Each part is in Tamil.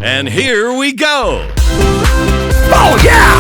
And here we go. Oh yeah.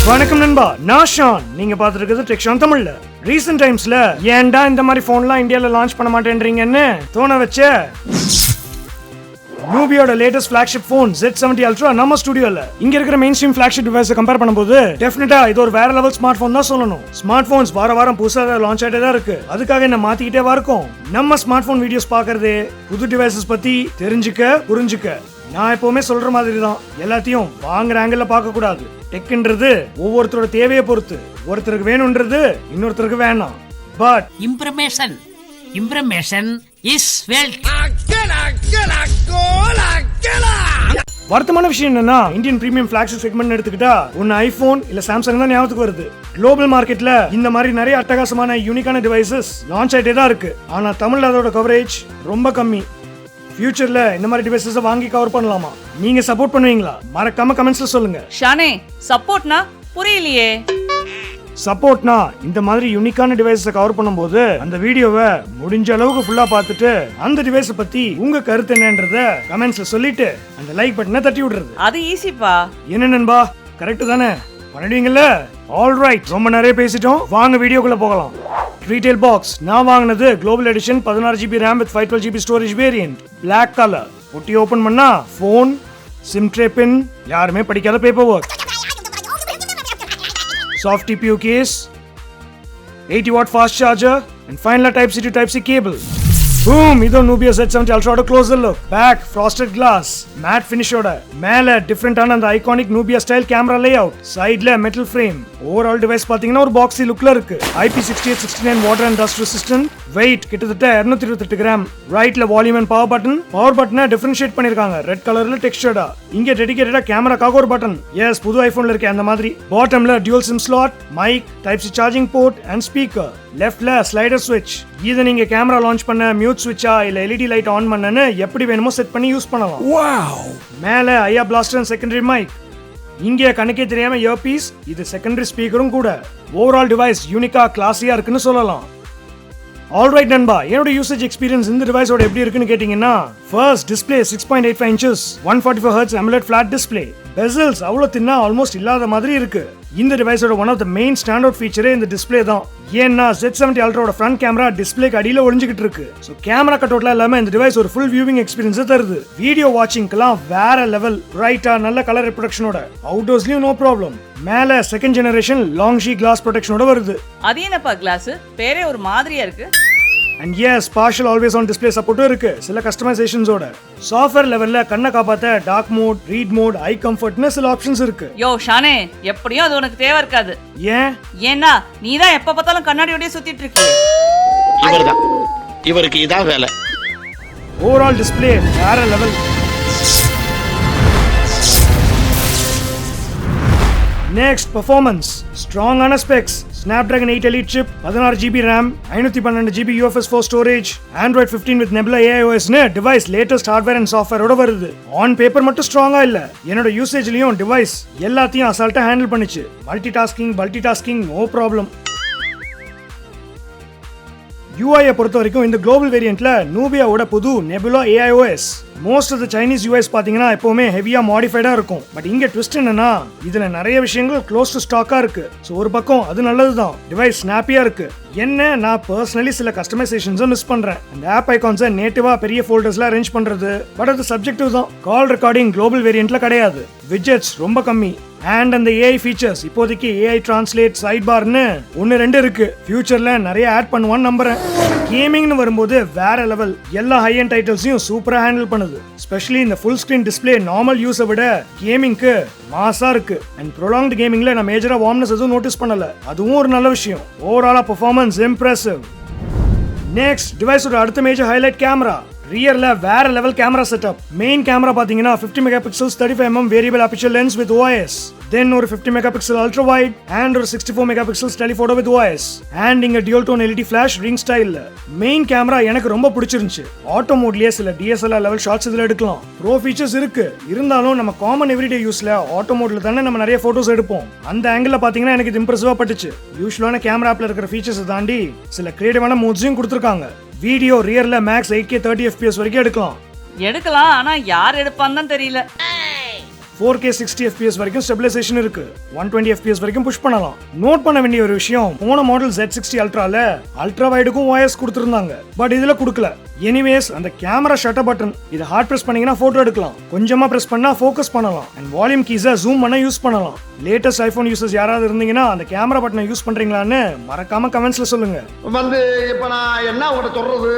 வணக்கம் நண்பா, நான் ஷான். நீங்க பாத்துட்டு டெக்ஷான் தமிழ்ல. ரீசன்ட் டைம்ஸ்ல ஏன்டா இந்த மாதிரி போன்லாம் இந்தியால லான்ச் பண்ண மாட்டேன்றீங்கன்னு தோண வச்ச Nubia's latest flagship phone Z70 Ultra நம்ம ஸ்டுடியோல இங்க இருக்கிற main stream flagship device compare பண்ணும்போது டெஃபினட்டா இது ஒரு வேற லெவல் ஸ்மார்ட் போன் தான் சொல்லணும். ஸ்மார்ட் போன்ஸ் வாரம் புதுசா லான்ச் ஆயிட்டே தான் இருக்கு. அதுக்காக என்ன மாத்திக்கிட்டே இருக்கும். நம்ம ஸ்மார்ட் போன் வீடியோஸ் பாக்குறதே புது டிவைசஸ் பத்தி தெரிஞ்சுக்க புரிஞ்சுக்க. நான் எப்பவுமே சொல்ற மாதிரி தான், எல்லாத்தையும் வாங்குற ஆங்கிள் பார்க்க கூடாது. டெக்ன்றது ஒவ்வொருத்தரோட தேவையை பொறுத்து. ஒருத்தருக்கு வேணும்ன்றது இன்னொருத்தருக்கு வேணாம். But Information is wealth. வருத்தமான விஷயம் என்னன்னா, இந்தியன் பிரீமியம் ஃபிளாக்ஷிப் செக்மெண்ட் எடுத்துக்கிட்டா ஒன்னு ஐபோன் இல்ல சாம்சங் தான் ஞாபகத்துக்கு வருது. குளோபல் மார்க்கெட்ல இந்த மாதிரி நிறைய அட்டகாசமான யூனிக்கான டிவைசஸ் லான்ச் ஆயிட்டே தான் இருக்கு. ஆனா தமிழ்ல அதோட கவரேஜ் ரொம்ப கம்மி. ஃபியூச்சர்ல இந்த மாதிரி டிவைசஸ் வாங்கி கவர் பண்ணலாமா? நீங்க சப்போர்ட் பண்ணுவீங்களா? மறக்காம கமெண்ட்ஸ்ல சொல்லுங்க. ஷானே, சப்போர்ட்னா புரியலையே. சப்போர்ட்னா இந்த மாதிரி யூனிக்கான டிவைஸை கவர் பண்ணும்போது அந்த வீடியோவை முடிஞ்ச அளவுக்கு ஃபுல்லா பார்த்துட்டு அந்த டிவைஸை பத்தி உங்க கருத்து என்னன்றத கமெண்ட்ஸ்ல சொல்லிட்டு அந்த லைக் பட்டனை தட்டி விடுறது. அது ஈஸிப்பா. என்ன நண்பா, கரெக்ட் தானே? பண்ணிடுவீங்கல்ல? ஆல்ரைட், ரொம்ப நிறைய பேசிட்டோம், வாங்க வீடியோக்குள்ள போகலாம். ரீட்டைல் பாக்ஸ் நான் வாங்கினது global edition 16GB RAM with 512GB storage variant, Black colour. ஒட்டி ஓபன் பண்ணா ஃபோன், சிம் ட்ரே பின், யாருமே படிக்காத paper work, soft TPU case, 80W fast charger, and final Type-C to Type-C cable. Boom! This is Nubia Z70 Ultra. Closer look. Back, frosted glass, matte finish oda. Mele different and the iconic Nubia style camera layout. Side le metal frame. Overall device pathina or boxy look la irukku. IP6869 water and dust resistant. Weight கிட்டத்தட்ட 228 gram. Right le volume and power button. Power button differentiate பண்ணிருக்காங்க. Red color la textured. இங்க dedicated camera காக ஒரு button. Yes, புது iPhone ல இருக்கே அந்த மாதிரி. Bottom la dual SIM slot, mic, Type-C charging port and speaker. Left la slider switch. இத நீங்க கேமரா லான்ச் பண்ண மியூட் ஸ்விட்சா இல்ல LED லைட் ஆன் பண்ணனு எப்படி வேணுமோ செட் பண்ணி யூஸ் பண்ணலாம். வாவ்! மேல ஐயா பிளாஸ்டர் அண்ட் செகண்டரி மைக். இங்க கணக்கே தெரியாம இயர்பீஸ், இது செகண்டரி ஸ்பீக்கரும் கூட. ஓவரால் டிவைஸ் யூனிக்கா கிளாஸியா இருக்குன்னு சொல்லலாம். ஆல்ரைட் நண்பா, என்னோட யூசேஜ் எக்ஸ்பீரியன்ஸ் இந்த டிவைஸோட எப்படி இருக்குன்னு கேட்டீங்கன்னா, first display 6.85 inches 144Hz AMOLED flat display. bezels அவ்வளவு தின்னா ஆல்மோஸ்ட் இல்லாத மாதிரி இருக்கு. இந்த டிவைஸோட one of the main stand out ஃபீச்சரே இந்த டிஸ்ப்ளே தான். ஏன்னா Z70 Ultraவோட ஃப்ரண்ட் கேமரா டிஸ்ப்ளேக்கு அடியில ஒளிஞ்சிக்கிட்டு இருக்கு. சோ கேமரா கட் அவுட்ல இல்லாம இந்த டிவைஸ் ஒரு ஃபுல் வியூவிங் எக்ஸ்பீரியன்ஸ் தருது. வீடியோ வாட்சிங்க்குலாம் வேற லெவல், பிரைட்டா நல்ல கலர் ரிப்ரொடக்ஷனோட. அவுட்டோர்ஸ்லயும் நோ ப்ராப்ளம். மேல second generation Longxi glass ப்ரொடெக்ஷனோட வருது. அது என்னப்பா கிளாஸ்? பேரே ஒரு மாதிரியா இருக்கு. And yes, partial always on display support இருக்கு சில கஸ்டமைசேஷன்ஸ் ஓட. சாஃப்ட்வேர் லெவல்ல கண்ணை காப்பாத்த டார்க் மோட், ரீட் மோட், ஐ கம்ஃபர்ட்னு சில ஆப்ஷன்ஸ் இருக்கு. யோ ஷானே, எப்படியும் அது உனக்கு தேவை இருக்காது. ஏன்னா நீ தான் எப்ப பார்த்தாலும் கண்ணாடியோடயே சுத்திட்டு இருக்கியே. இவர்தான், இவருக்கு இதான் வேலை. ஓவரால் டிஸ்ப்ளே வேற level. Next, performance. Strong on specs. Snapdragon 8 Elite chip, 16GB RAM, 512GB UFS 4 storage, Android 15 with Nebula AIOS னு டிவைஸ் லேட்டஸ்ட் ஹார்ட்வேர் அண்ட் சாஃப்ட்வேரோட வருது. ஆன் பேப்பர் மட்டும் ஸ்ட்ராங்கா இல்ல, என்னோட யூசேஜ்லயும் டிவைஸ் எல்லாத்தையும் அசால்ட்டா ஹேண்டில் பண்ணிச்சு. Multitasking no problem. UI பொறுத்த வரைக்கும் இந்த குளோபல் வேரியன்ட்ல நூபியாவோட புது Nebula AIOS. Most of the Chinese US பாத்தீங்கன்னா எப்பவுமே ஹெவியா மாடிஃபைடா இருக்கும். பட் இங்க ட்விஸ்ட் என்னன்னா, இதுல நிறைய விஷயங்கள் க்ளோஸ் டு ஸ்டாக்கா இருக்கு. சோ ஒரு பக்கம் அது நல்லதுதான், டிவைஸ் ஸ்னாப்பியா இருக்கு. என்ன, நான் பர்சனலி சில கஸ்டமைசேஷன்ஸை மிஸ் பண்றேன். அந்த ஆப் ஐகான்ஸை நேட்டிவா பெரிய ஃபோல்டர்ஸ்ல அரேஞ்ச் பண்றது. பட் அது சப்ஜெக்டிவ் தான். கால் ரெக்கார்டிங் குளோபல் வேரியன்ட்ல கிடையாது. விட்ஜெட்ஸ் ரொம்ப கம்மி. அண்ட் அந்த AI ஃபீச்சர்ஸ் இப்போதைக்கு AI டிரான்ஸ்லேட், சைட் பார்னு 1-2 இருக்கு. ஃபியூச்சர்ல நிறைய ஆட் பண்ணுவான்னு நம்புறேன். கேமிங்னு வரும்போது வேற லெவல், எல்லா ஹை எண்ட் டைட்டில்ஸையும் சூப்பரா ஹேண்டில் பண்ணுது. ஸ்பெஷலி இந்த ஃபுல் ஸ்கிரீன் டிஸ்ப்ளே நார்மல் யூஸை விட கேமிங்க்கு மாசா இருக்கு. அண்ட் ப்ரொலாங்ட் கேமிங்ல நான் மேஜரா வார்ம்னஸ் எதுவும் நோட்டீஸ் பண்ணல, அதுவும் ஒரு நல்ல விஷயம். ஓவராலா பெர்ஃபார்மன்ஸ் இம்ப்ரெசிவ். நெக்ஸ்ட், டிவைஸோட அடுத்த மேஜர் ஹைலைட் கேமரா. ரியர்ல வேற level camera setup. Main camera பாத்தீங்கன்னா 50 megapixels 35mm variable aperture lens with OIS. Then ஒரு 50 megapixel ultra wide and ஒரு 64 megapixels telephoto with OIS. And இங்க dual tone LED flash ring style. Main camera எனக்கு ரொம்ப பிடிச்சிருந்துச்சு. ஆட்டோ மோட்லயே சில DSLR லெவல் ஷாட்ஸ் இதுல எடுக்கலாம். ப்ரோ ஃபீச்சர்ஸ் இருக்கு. இருந்தாலும் நம்ம காமன் எவ்ரிடே யூஸ்ல ஆட்டோ மோட்ல தானே நம்ம நிறைய போட்டோஸ் எடுப்போம். அந்த ஆங்கிள் பாத்தீங்கன்னா எனக்கு இது இம்ப்ரெசிவா பட்டுச்சு. யூசுவலான கேமரா ஆப்ல இருக்கிற ஃபீச்சர்ஸ் தாண்டி சில கிரியேட்டிவான மோட்ஸையும் கொடுத்திருக்காங்க. வீடியோ ரியர்ல மேக்ஸ் 8K 30 FPS வரைக்கும் எடுக்கலாம். எடுக்கலாம், ஆனா யார் எடுப்பான்னு தான் தெரியல. 4K 60 FPS வரைக்கும் ஸ்டெபிலைசேஷன் இருக்கு. 120 FPS வரைக்கும் புஷ் பண்ணலாம். நோட் பண்ண வேண்டிய ஒரு விஷயம், போன மாடல் Z60 அல்ட்ரால அல்ட்ரா வைடுக்கும் OIS கொடுத்திருந்தாங்க. பட் இதுல கொடுக்கல. எனிவேஸ் அந்த கேமரா ஷட்டர் பட்டன் இத ஹார்ட் பிரஸ் பண்ணீங்கன்னா போட்டோ எடுக்கலாம். கொஞ்சமா பிரஸ் பண்ணா ஃபோக்கஸ் பண்ணலாம். அண்ட் வால்யூம் கீஸை ஜூம் பண்ண யூஸ் பண்ணலாம். லேட்டஸ்ட் ஐபோன் யூசர்ஸ் யாராவது இருந்தீங்கன்னா அந்த கேமரா பட்டனை யூஸ் பண்றீங்களான்னு மறக்காம கமெண்ட்ஸ்ல சொல்லுங்க. இப்ப நான் என்ன உங்கள்கிட்ட சொல்றது?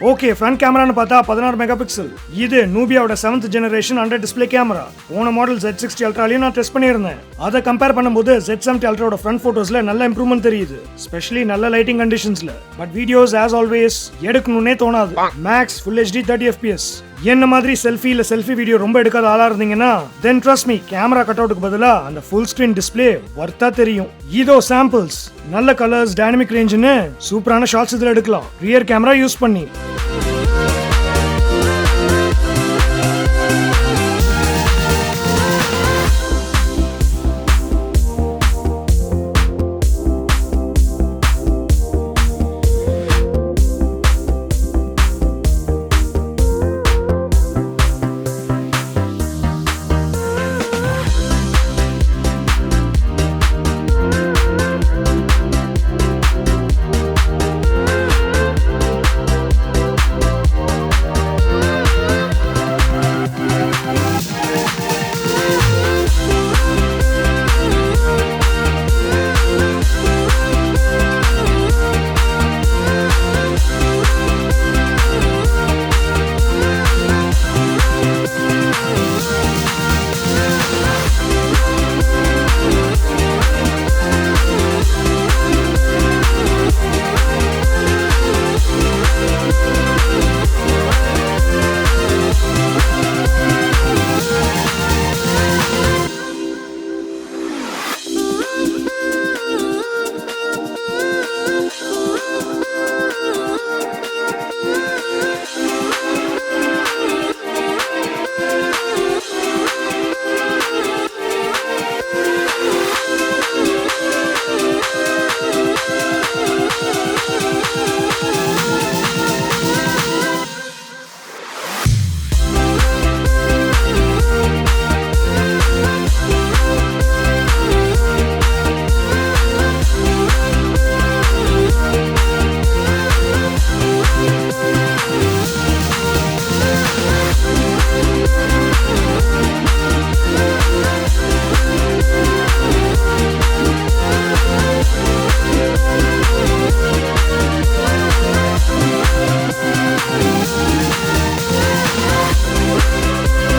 ஓகே, ஃப்ரண்ட் கேமரான்னு பார்த்தா 16 மெகா பிக்சல். இது நூபியாவோட 7th generation under display camera. போன மாடல் Z60 அல்ட்ராலையும் நான் டெஸ்ட் பண்ணியிருந்தேன். அதை கம்பேர் பண்ணும்போது Z70 அல்ட்ராவோட ஃப்ரண்ட் போட்டோஸ்ல நல்ல இம்ப்ரூவ்மெண்ட் தெரியுது, ஸ்பெஷலி நல்ல லைட்டிங் கண்டிஷன்ஸ்ல. பட் வீடியோஸ் ஆஸ் ஆல்வேஸ் எடுக்கணும்னே தோணாது. Max full HD 30 FPS. என்ன மாதிரி செல்ஃபி இல்ல செல்ஃபி வீடியோ ரொம்ப எடுக்காத ஆளா இருந்தீங்கன்னா தென் ட்ரஸ்ட் மீ, கேமரா கட் அவுட்டுக்கு பதிலா அந்த ஃபுல் ஸ்கிரீன் டிஸ்பிளே வர்த்தா தெரியும். இதோ சாம்பிள்ஸ். நல்ல கலர்ஸ், டைனமிக் ரேஞ்சுன்னு சூப்பரான ஷாட்ஸ் இதுல எடுக்கலாம் ரியர் கேமரா யூஸ் பண்ணி.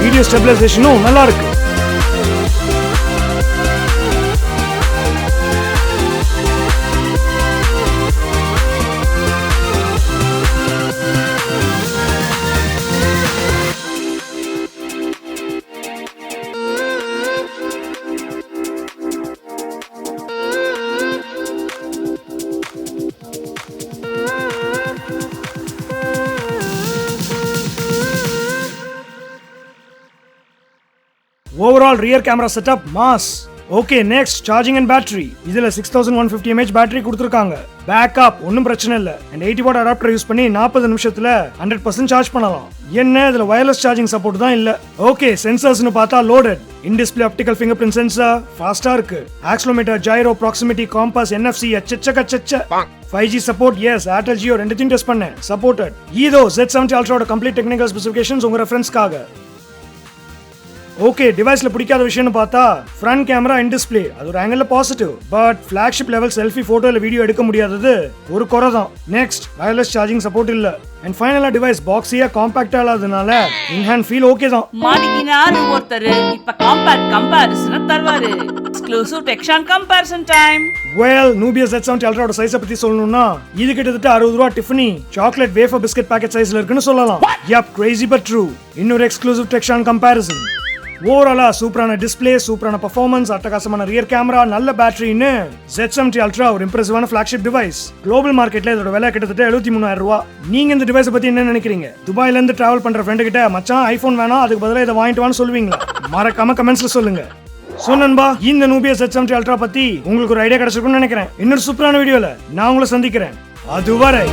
வீடியோ ஸ்டெபிலைசேஷனும் நல்லா இருக்கு. Overall rear camera setup mass. Okay, next charging and battery. இதுல 6150 mAh பேட்டரி கொடுத்திருக்காங்க. பேக்கப் ஒன்னும் பிரச்சனை இல்ல. and 80 watt அடாப்டர் யூஸ் பண்ணி 40 நிமிஷத்துல 100% சார்ஜ் பண்ணலாம். என்ன இதுல வயர்லெஸ் சார்ஜிங் சப்போர்ட் தான் இல்ல. ஓகே, சென்சார்ஸ்னு பார்த்தா loaded. In display optical fingerprint sensor ஃபாஸ்டா இருக்கு. Accelerometer, gyro, proximity, compass, NFC எச்சச்ச. 5G support, yes. Airtel Jio ரெண்டுத்தையும் டெஸ்ட் பண்ணேன், சப்போர்ட்டட். இதோ Z70 அல்ட்ராவோட கம்ப்ளீட் டெக்னிக்கல் ஸ்பெசிஃபிகேஷன்ஸ் உங்க ரெஃபரன்ஸ்க்காக. ஓகே, டிவைஸ்ல பிடிக்காத விஷயம்னு பார்த்தா ஃப்ரண்ட் கேமரா இன் டிஸ்ப்ளே அது ஒரு angle positive. But flagship level selfie photo இல்ல வீடியோ எடுக்க முடியாதது ஒரு குறை தான். நெக்ஸ்ட், வயர்லெஸ் சார்ஜிங் சப்போர்ட் இல்ல. அண்ட் ஃபைனலா டிவைஸ் பாக்ஸியா காம்பாக்டா இல்லாதனால இன் ஹேண்ட் ஃபீல் ஓகே தான். மாட்டிக்கினாரு ஒருத்தர், இப்ப காம்பாக்ட் கம்பேரிசன் தருவாரு. எக்ஸ்க்ளூசிவ் டெக்ஷன் comparison time. Well, Nubia Z70 அல்ட்ராவோட சைஸை பத்தி சொல்லணும்னா இது கிட்டத்தட்ட 60 ரூபா Tiffany chocolate wafer biscuit packet சைஸ்ல இருக்குன்னு சொல்லலாம். Yup, crazy but true. இன்னொரு எக்ஸ்க்ளூசிவ் டெக்ஷன் கம்பேரிசன். ஓவராலா சூப்பரான டிஸ்ப்ளே, சூப்பரான பெர்ஃபார்மன்ஸ், அட்டகாசமான ரியர் கேமரா, நல்ல பேட்டரின்னு Z70 அல்ட்ரா ஒரு இம்ப்ரெசிவான ஃபிளாக்ஷிப் டிவைஸ். குளோபல் மார்க்கெட்ல இதோட விலை கிட்டத்தட்ட 73,000 ரூபா. நீங்க இந்த டிவைஸை பத்தி என்ன நினைக்கிறீங்க? துபாயில இருந்து டிராவல் பண்ற ஃப்ரெண்டு கிட்ட மச்சான் ஐபோன் வேணாம், அதுக்கு பதிலா இதை வாங்கிட்டு வான்னு சொல்லுவீங்களா? மறக்காம கமெண்ட்ஸ்ல சொல்லுங்க. சோ நண்பா, இந்த Nubia Z70 அல்ட்ரா பத்தி உங்களுக்கு ஒரு ஐடியா கிடைச்சிருக்கும்னு நினைக்கிறேன். இன்னொரு சூப்பரான வீடியோல நான் உங்களை சந்திக்கிறேன். அதுவரை